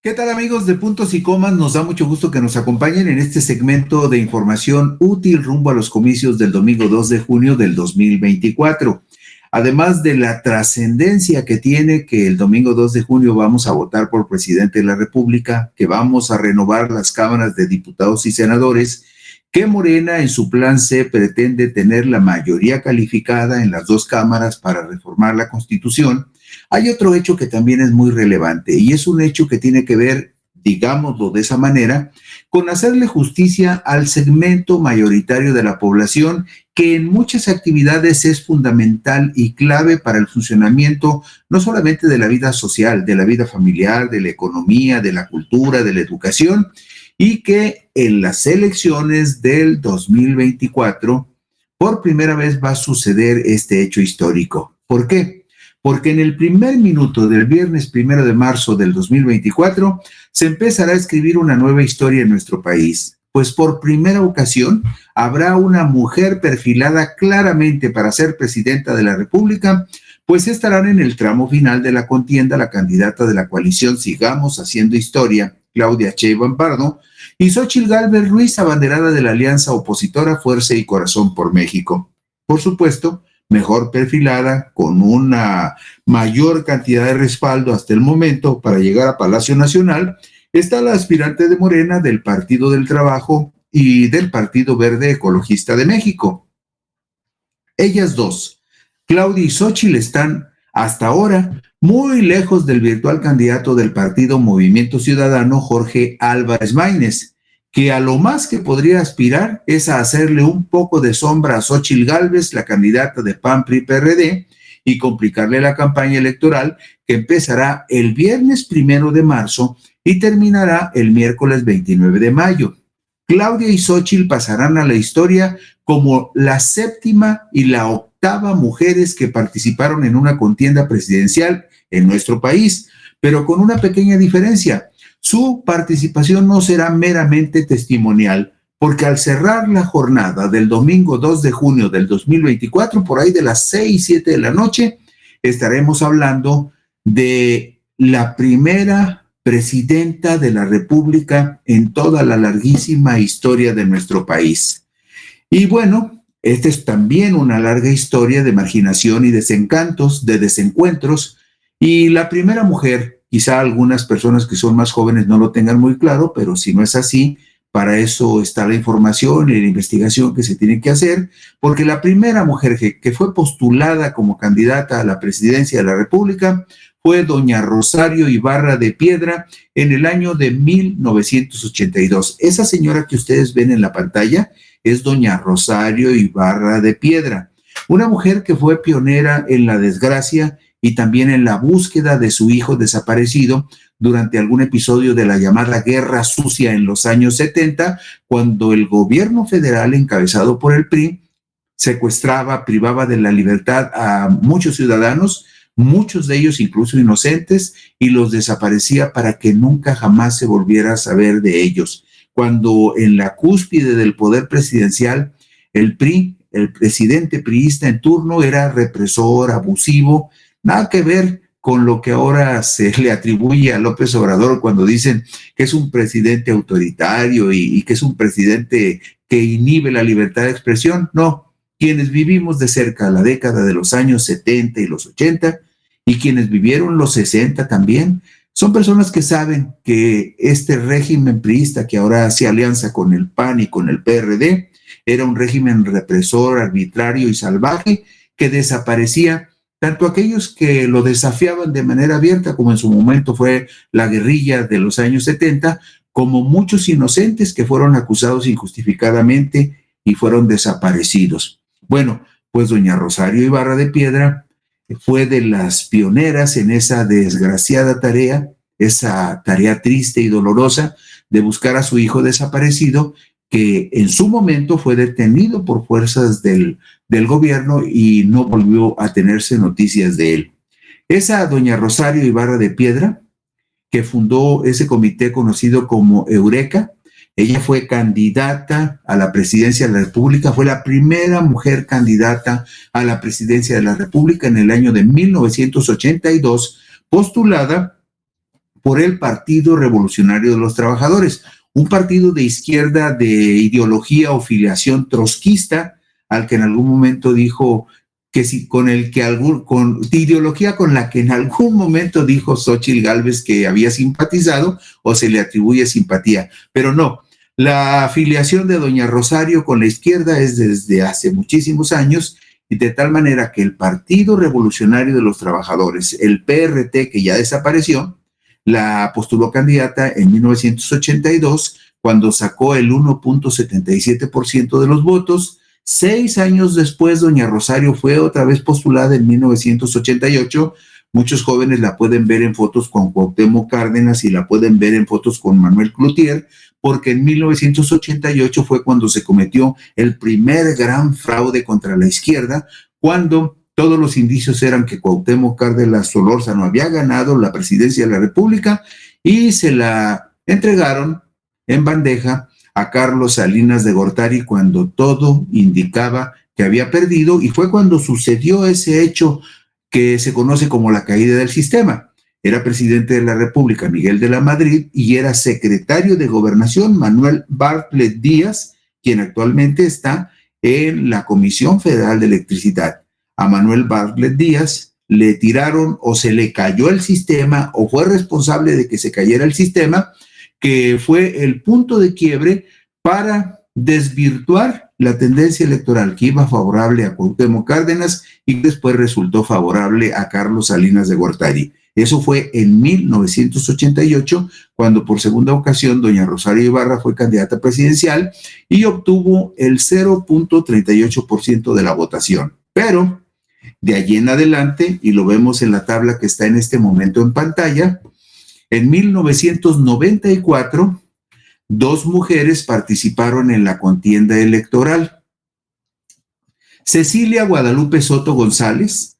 ¿Qué tal amigos de Puntos y Comas? Nos da mucho gusto que nos acompañen en este segmento de información útil rumbo a los comicios del domingo 2 de junio del 2024. Además de la trascendencia que tiene que el domingo 2 de junio vamos a votar por presidente de la República, que vamos a renovar las cámaras de diputados y senadores, que Morena en su plan C pretende tener la mayoría calificada en las dos cámaras para reformar la Constitución. Hay otro hecho que también es muy relevante y es un hecho que tiene que ver, digámoslo de esa manera, con hacerle justicia al segmento mayoritario de la población que en muchas actividades es fundamental y clave para el funcionamiento no solamente de la vida social, de la vida familiar, de la economía, de la cultura, de la educación, y que en las elecciones del 2024 por primera vez va a suceder este hecho histórico. ¿Por qué? Porque en el primer minuto del viernes 1 de marzo del 2024 se empezará a escribir una nueva historia en nuestro país, pues por primera ocasión habrá una mujer perfilada claramente para ser presidenta de la República, pues estarán en el tramo final de la contienda la candidata de la coalición Sigamos Haciendo Historia, Claudia Sheinbaum Pardo, y Xóchitl Gálvez Ruiz, abanderada de la alianza opositora Fuerza y Corazón por México. Por supuesto, mejor perfilada, con una mayor cantidad de respaldo hasta el momento para llegar a Palacio Nacional, está la aspirante de Morena del Partido del Trabajo y del Partido Verde Ecologista de México. Ellas dos, Claudia y Xóchitl, están hasta ahora muy lejos del virtual candidato del partido Movimiento Ciudadano, Jorge Álvarez Maínez, que a lo más que podría aspirar es a hacerle un poco de sombra a Xóchitl Gálvez, la candidata de PAN, PRI, PRD, y complicarle la campaña electoral que empezará el viernes 1 de marzo y terminará el miércoles 29 de mayo. Claudia y Xóchitl pasarán a la historia como la séptima y la octava mujeres que participaron en una contienda presidencial en nuestro país, pero con una pequeña diferencia. Su participación no será meramente testimonial, porque al cerrar la jornada del domingo 2 de junio del 2024, por ahí de las 6, 7 de la noche, estaremos hablando de la primera presidenta de la República en toda la larguísima historia de nuestro país. Y bueno, esta es también una larga historia de marginación y desencantos, de desencuentros, y la primera mujer, quizá algunas personas que son más jóvenes no lo tengan muy claro, pero si no es así, para eso está la información y la investigación que se tiene que hacer, porque la primera mujer que fue postulada como candidata a la presidencia de la República fue doña Rosario Ibarra de Piedra en el año de 1982. Esa señora que ustedes ven en la pantalla es doña Rosario Ibarra de Piedra, una mujer que fue pionera en la desgracia y también en la búsqueda de su hijo desaparecido durante algún episodio de la llamada Guerra Sucia en los años 70, cuando el gobierno federal encabezado por el PRI secuestraba, privaba de la libertad a muchos ciudadanos, muchos de ellos incluso inocentes, y los desaparecía para que nunca jamás se volviera a saber de ellos. Cuando en la cúspide del poder presidencial, el PRI, el presidente priista en turno, era represor, abusivo, nada que ver con lo que ahora se le atribuye a López Obrador cuando dicen que es un presidente autoritario y que es un presidente que inhibe la libertad de expresión. No, quienes vivimos de cerca la década de los años 70 y los 80 y quienes vivieron los 60 también, son personas que saben que este régimen priista que ahora hace alianza con el PAN y con el PRD era un régimen represor, arbitrario y salvaje que desaparecía tanto aquellos que lo desafiaban de manera abierta, como en su momento fue la guerrilla de los años 70, como muchos inocentes que fueron acusados injustificadamente y fueron desaparecidos. Bueno, pues doña Rosario Ibarra de Piedra fue de las pioneras en esa desgraciada tarea, esa tarea triste y dolorosa de buscar a su hijo desaparecido, que en su momento fue detenido por fuerzas del gobierno y no volvió a tenerse noticias de él. Esa doña Rosario Ibarra de Piedra, que fundó ese comité conocido como Eureka, ella fue candidata a la presidencia de la República, fue la primera mujer candidata a la presidencia de la República en el año de 1982, postulada por el Partido Revolucionario de los Trabajadores, un partido de izquierda de ideología o filiación trotskista, al que en algún momento dijo que si con el que de ideología con la que en algún momento dijo Xóchitl Gálvez que había simpatizado o se le atribuye simpatía, pero no. La afiliación de doña Rosario con la izquierda es desde hace muchísimos años, y de tal manera que el Partido Revolucionario de los Trabajadores, el PRT, que ya desapareció, la postuló candidata en 1982, cuando sacó el 1.77% de los votos. 6 años después, doña Rosario fue otra vez postulada en 1988. Muchos jóvenes la pueden ver en fotos con Cuauhtémoc Cárdenas y la pueden ver en fotos con Manuel Cloutier, porque en 1988 fue cuando se cometió el primer gran fraude contra la izquierda, cuando todos los indicios eran que Cuauhtémoc Cárdenas Solórzano había ganado la presidencia de la República y se la entregaron en bandeja a Carlos Salinas de Gortari cuando todo indicaba que había perdido, y fue cuando sucedió ese hecho que se conoce como la caída del sistema. Era presidente de la República Miguel de la Madrid y era secretario de Gobernación Manuel Bartlett Díaz, quien actualmente está en la Comisión Federal de Electricidad. A Manuel Bartlett Díaz le tiraron o se le cayó el sistema o fue responsable de que se cayera el sistema, que fue el punto de quiebre para desvirtuar la tendencia electoral que iba favorable a Cuauhtémoc Cárdenas y después resultó favorable a Carlos Salinas de Gortari. Eso fue en 1988, cuando por segunda ocasión doña Rosario Ibarra fue candidata presidencial y obtuvo el 0.38% de la votación. Pero de allí en adelante, y lo vemos en la tabla que está en este momento en pantalla, en 1994, 2 mujeres participaron en la contienda electoral. Cecilia Guadalupe Soto González,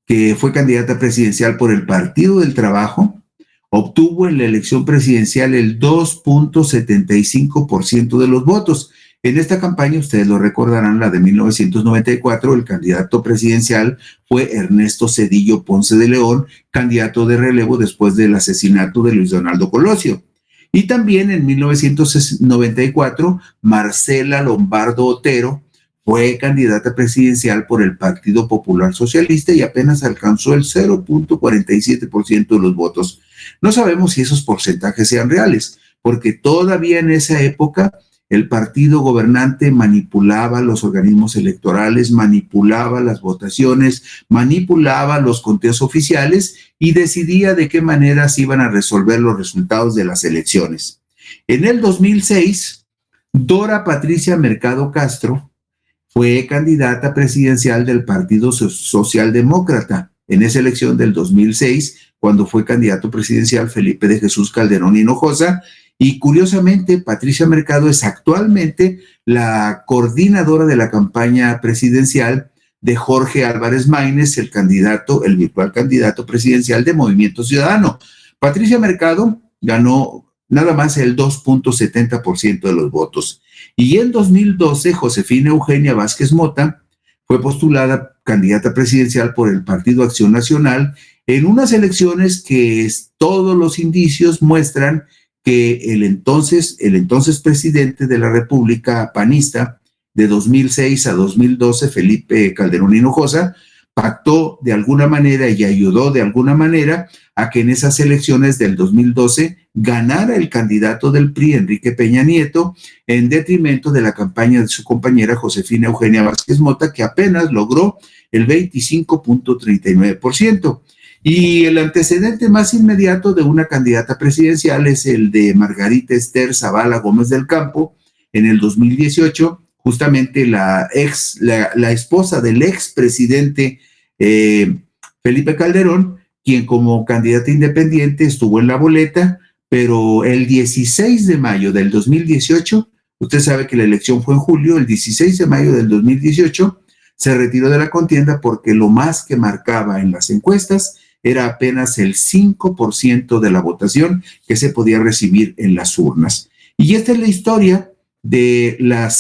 que fue candidata presidencial por el Partido del Trabajo, obtuvo en la elección presidencial el 2.75% de los votos. En esta campaña, ustedes lo recordarán, la de 1994, el candidato presidencial fue Ernesto Zedillo Ponce de León, candidato de relevo después del asesinato de Luis Donaldo Colosio. Y también en 1994, Marcela Lombardo Otero fue candidata presidencial por el Partido Popular Socialista y apenas alcanzó el 0.47% de los votos. No sabemos si esos porcentajes sean reales, porque todavía en esa época el partido gobernante manipulaba los organismos electorales, manipulaba las votaciones, manipulaba los conteos oficiales y decidía de qué manera se iban a resolver los resultados de las elecciones. En el 2006, Dora Patricia Mercado Castro fue candidata presidencial del Partido Socialdemócrata en esa elección del 2006, cuando fue candidato presidencial Felipe de Jesús Calderón Hinojosa. Y curiosamente, Patricia Mercado es actualmente la coordinadora de la campaña presidencial de Jorge Álvarez Maínez, el virtual candidato presidencial de Movimiento Ciudadano. Patricia Mercado ganó nada más el 2.70% de los votos. Y en 2012, Josefina Eugenia Vázquez Mota fue postulada candidata presidencial por el Partido Acción Nacional en unas elecciones que todos los indicios muestran que el entonces presidente de la República panista de 2006 a 2012, Felipe Calderón Hinojosa, pactó de alguna manera y ayudó de alguna manera a que en esas elecciones del 2012 ganara el candidato del PRI, Enrique Peña Nieto, en detrimento de la campaña de su compañera Josefina Eugenia Vázquez Mota, que apenas logró el 25.39%. Y el antecedente más inmediato de una candidata presidencial es el de Margarita Esther Zavala Gómez del Campo en el 2018, justamente la esposa del expresidente Felipe Calderón, quien como candidata independiente estuvo en la boleta, pero el 16 de mayo del 2018, usted sabe que la elección fue en julio, el 16 de mayo del 2018 se retiró de la contienda porque lo más que marcaba en las encuestas era apenas el 5% de la votación que se podía recibir en las urnas. Y esta es la historia de las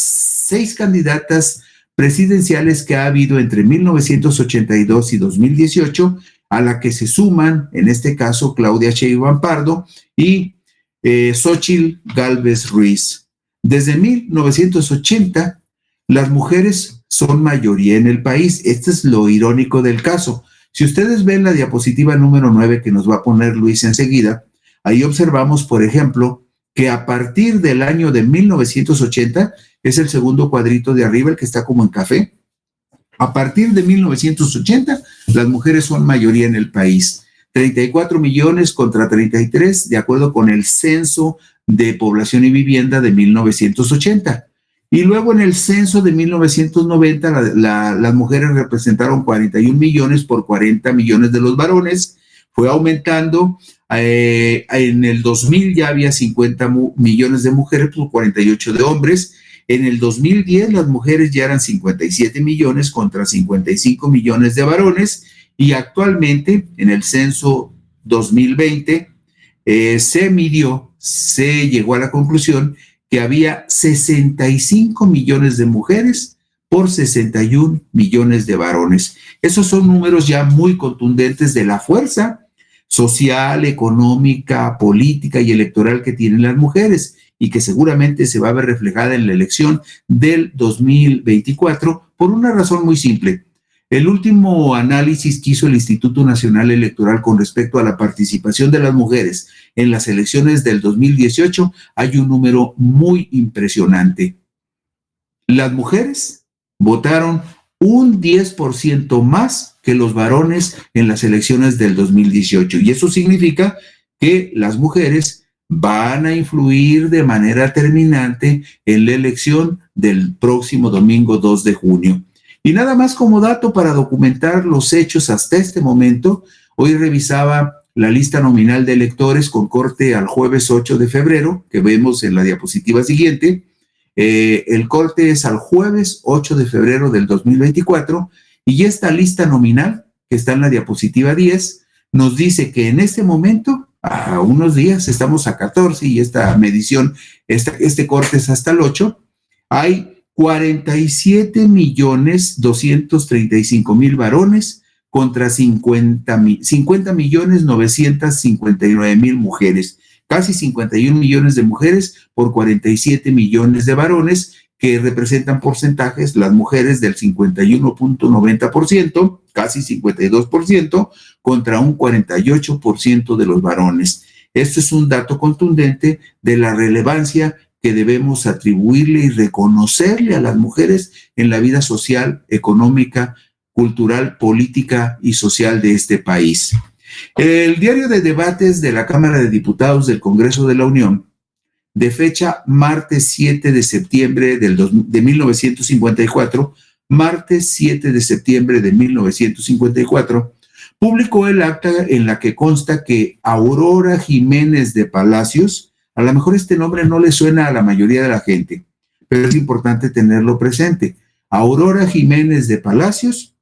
6 candidatas presidenciales que ha habido entre 1982 y 2018, a la que se suman, en este caso, Claudia Sheinbaum Pardo y Xóchitl Gálvez Ruiz. Desde 1980, las mujeres son mayoría en el país. Este es lo irónico del caso. Si ustedes ven la diapositiva número 9 que nos va a poner Luis enseguida, ahí observamos, por ejemplo, que a partir del año de 1980, es el segundo cuadrito de arriba, el que está como en café, a partir de 1980, las mujeres son mayoría en el país. 34 millones contra 33, de acuerdo con el Censo de Población y Vivienda de 1980. Y luego en el censo de 1990, las mujeres representaron 41 millones por 40 millones de los varones. Fue aumentando. En el 2000 ya había 50 millones de mujeres por 48 de hombres. En el 2010 las mujeres ya eran 57 millones contra 55 millones de varones. Y actualmente en el censo 2020 se llegó a la conclusión que había 65 millones de mujeres por 61 millones de varones. Esos son números ya muy contundentes de la fuerza social, económica, política y electoral que tienen las mujeres y que seguramente se va a ver reflejada en la elección del 2024 por una razón muy simple. El último análisis que hizo el Instituto Nacional Electoral con respecto a la participación de las mujeres en las elecciones del 2018, hay un número muy impresionante. Las mujeres votaron un 10% más que los varones en las elecciones del 2018. Y eso significa que las mujeres van a influir de manera determinante en la elección del próximo domingo 2 de junio. Y nada más como dato para documentar los hechos hasta este momento, hoy revisaba la lista nominal de electores con corte al jueves 8 de febrero, que vemos en la diapositiva siguiente. El corte es al jueves 8 de febrero del 2024 y esta lista nominal, que está en la diapositiva 10, nos dice que en este momento, a unos días, estamos a 14 y esta medición, este corte es hasta el 8, hay 47.235.000 varones contra 50.959.000 mujeres. Casi 51 millones de mujeres por 47 millones de varones, que representan porcentajes, las mujeres del 51.90%, casi 52%, contra un 48% de los varones. Esto es un dato contundente de la relevancia que debemos atribuirle y reconocerle a las mujeres en la vida social, económica, cultural, política y social de este país. El diario de debates de la Cámara de Diputados del Congreso de la Unión, de fecha martes 7 de septiembre de 1954, martes 7 de septiembre de 1954, publicó el acta en la que consta que Aurora Jiménez de Palacios, a lo mejor este nombre no le suena a la mayoría de la gente, pero es importante tenerlo presente. Aurora Jiménez de Palacios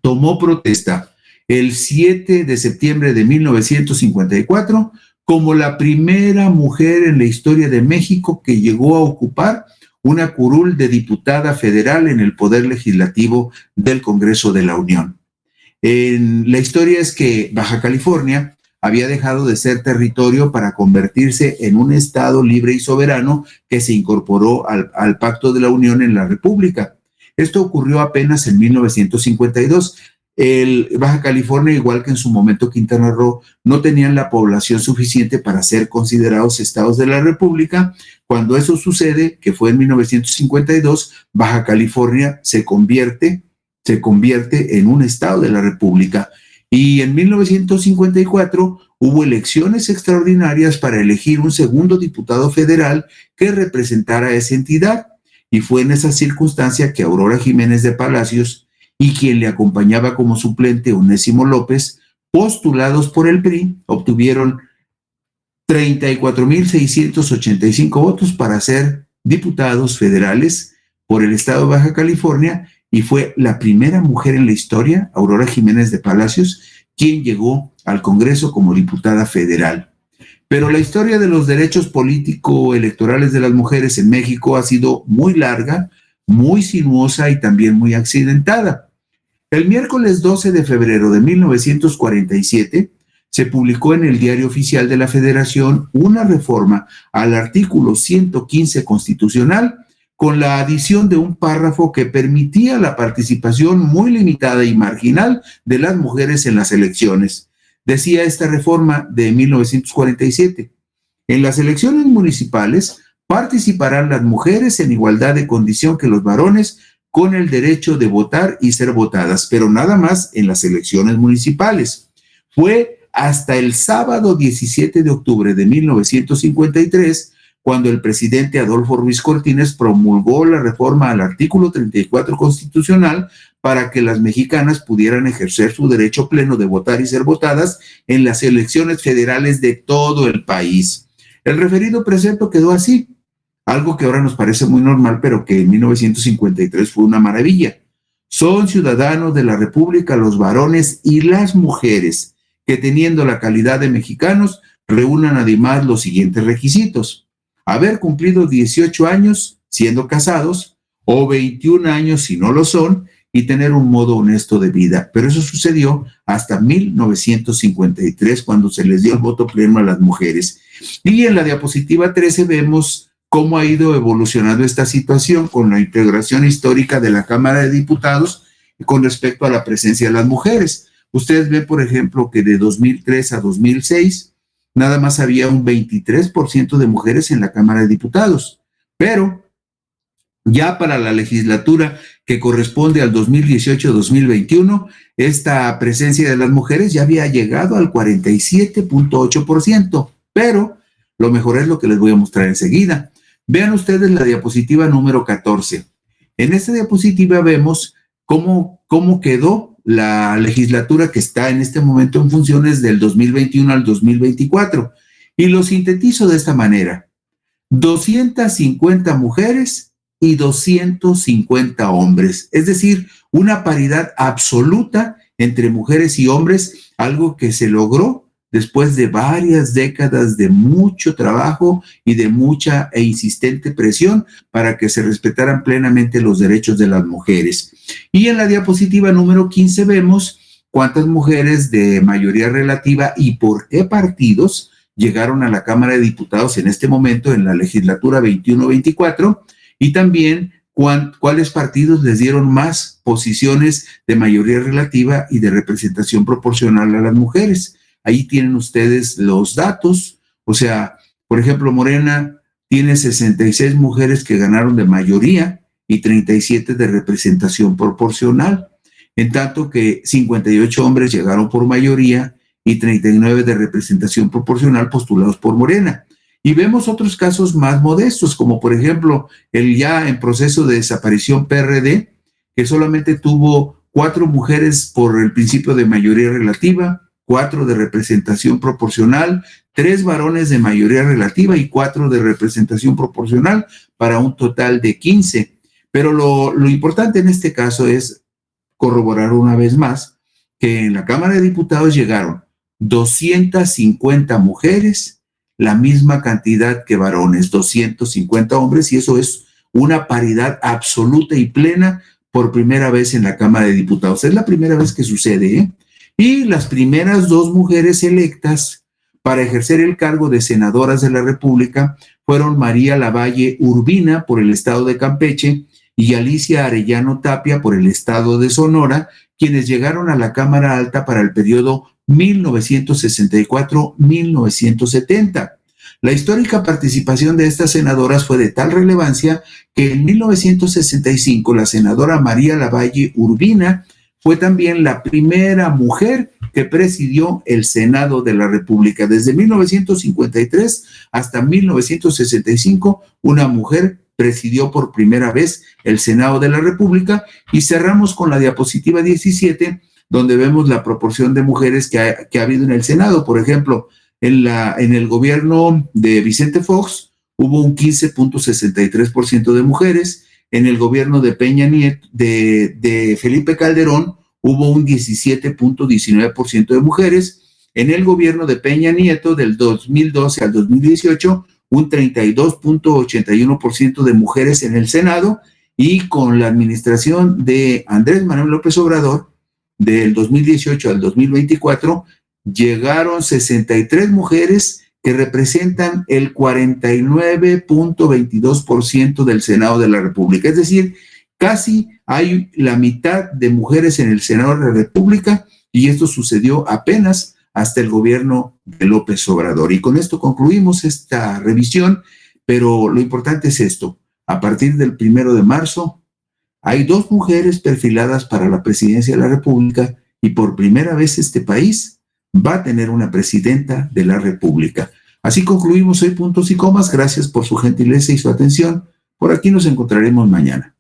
tomó protesta el 7 de septiembre de 1954 como la primera mujer en la historia de México que llegó a ocupar una curul de diputada federal en el Poder Legislativo del Congreso de la Unión. La historia es que Baja California había dejado de ser territorio para convertirse en un estado libre y soberano que se incorporó al Pacto de la Unión en la República. Esto ocurrió apenas en 1952. Baja California, igual que en su momento Quintana Roo, no tenían la población suficiente para ser considerados estados de la República. Cuando eso sucede, que fue en 1952, Baja California se convierte en un estado de la República. Y en 1954 hubo elecciones extraordinarias para elegir un segundo diputado federal que representara a esa entidad. Y fue en esa circunstancia que Aurora Jiménez de Palacios y quien le acompañaba como suplente, Onésimo López, postulados por el PRI, obtuvieron 34.685 votos para ser diputados federales por el estado de Baja California, y fue la primera mujer en la historia, Aurora Jiménez de Palacios, quien llegó al Congreso como diputada federal. Pero la historia de los derechos político-electorales de las mujeres en México ha sido muy larga, muy sinuosa y también muy accidentada. El miércoles 12 de febrero de 1947 se publicó en el Diario Oficial de la Federación una reforma al artículo 115 constitucional con la adición de un párrafo que permitía la participación muy limitada y marginal de las mujeres en las elecciones. Decía esta reforma de 1947: en las elecciones municipales participarán las mujeres en igualdad de condición que los varones, con el derecho de votar y ser votadas, pero nada más en las elecciones municipales. Fue hasta el sábado 17 de octubre de 1953 cuando el presidente Adolfo Ruiz Cortines promulgó la reforma al artículo 34 constitucional para que las mexicanas pudieran ejercer su derecho pleno de votar y ser votadas en las elecciones federales de todo el país. El referido precepto quedó así, algo que ahora nos parece muy normal, pero que en 1953 fue una maravilla. Son ciudadanos de la República los varones y las mujeres que, teniendo la calidad de mexicanos, reúnan además los siguientes requisitos: haber cumplido 18 años siendo casados o 21 años si no lo son, y tener un modo honesto de vida. Pero eso sucedió hasta 1953, cuando se les dio el voto pleno a las mujeres. Y en la diapositiva 13 vemos cómo ha ido evolucionando esta situación con la integración histórica de la Cámara de Diputados con respecto a la presencia de las mujeres. Ustedes ven, por ejemplo, que de 2003 a 2006 nada más había un 23% de mujeres en la Cámara de Diputados, pero ya para la legislatura que corresponde al 2018-2021, esta presencia de las mujeres ya había llegado al 47.8%, pero lo mejor es lo que les voy a mostrar enseguida. Vean ustedes la diapositiva número 14. En esta diapositiva vemos cómo quedó la legislatura que está en este momento en funciones del 2021 al 2024. Y lo sintetizo de esta manera: 250 mujeres y 250 hombres. Es decir, una paridad absoluta entre mujeres y hombres, algo que se logró después de varias décadas de mucho trabajo y de mucha e insistente presión para que se respetaran plenamente los derechos de las mujeres. Y en la diapositiva número 15 vemos cuántas mujeres de mayoría relativa y por qué partidos llegaron a la Cámara de Diputados en este momento en la legislatura 21-24, y también cuáles partidos les dieron más posiciones de mayoría relativa y de representación proporcional a las mujeres. Ahí tienen ustedes los datos. O sea, por ejemplo, Morena tiene 66 mujeres que ganaron de mayoría y 37 de representación proporcional, en tanto que 58 hombres llegaron por mayoría y 39 de representación proporcional postulados por Morena. Y vemos otros casos más modestos, como por ejemplo el ya en proceso de desaparición PRD, que solamente tuvo 4 mujeres por el principio de mayoría relativa, 4 de representación proporcional, 3 varones de mayoría relativa y 4 de representación proporcional, para un total de 15. Pero lo importante en este caso es corroborar una vez más que en la Cámara de Diputados llegaron 250 mujeres, la misma cantidad que varones, 250 hombres, y eso es una paridad absoluta y plena por primera vez en la Cámara de Diputados. Es la primera vez que sucede, ¿eh? Y las primeras 2 mujeres electas para ejercer el cargo de senadoras de la República fueron María Lavalle Urbina por el estado de Campeche y Alicia Arellano Tapia por el estado de Sonora, quienes llegaron a la Cámara Alta para el periodo 1964-1970. La histórica participación de estas senadoras fue de tal relevancia que en 1965 la senadora María Lavalle Urbina fue también la primera mujer que presidió el Senado de la República. Desde 1953 hasta 1965, una mujer presidió por primera vez el Senado de la República. Y cerramos con la diapositiva 17, donde vemos la proporción de mujeres que ha habido en el Senado. Por ejemplo, en el gobierno de Vicente Fox hubo un 15.63% de mujeres. En el gobierno de Peña Nieto, de Felipe Calderón, hubo un 17.19% de mujeres. En el gobierno de Peña Nieto, del 2012 al 2018, un 32.81% de mujeres en el Senado. Y con la administración de Andrés Manuel López Obrador, del 2018 al 2024, llegaron 63 mujeres que representan el 49.22% del Senado de la República. Es decir, casi hay la mitad de mujeres en el Senado de la República, y esto sucedió apenas hasta el gobierno de López Obrador. Y con esto concluimos esta revisión, pero lo importante es esto: a partir del 1 de marzo hay 2 mujeres perfiladas para la presidencia de la República, y por primera vez este país va a tener una presidenta de la República. Así concluimos hoy Puntos y Comas. Gracias por su gentileza y su atención. Por aquí nos encontraremos mañana.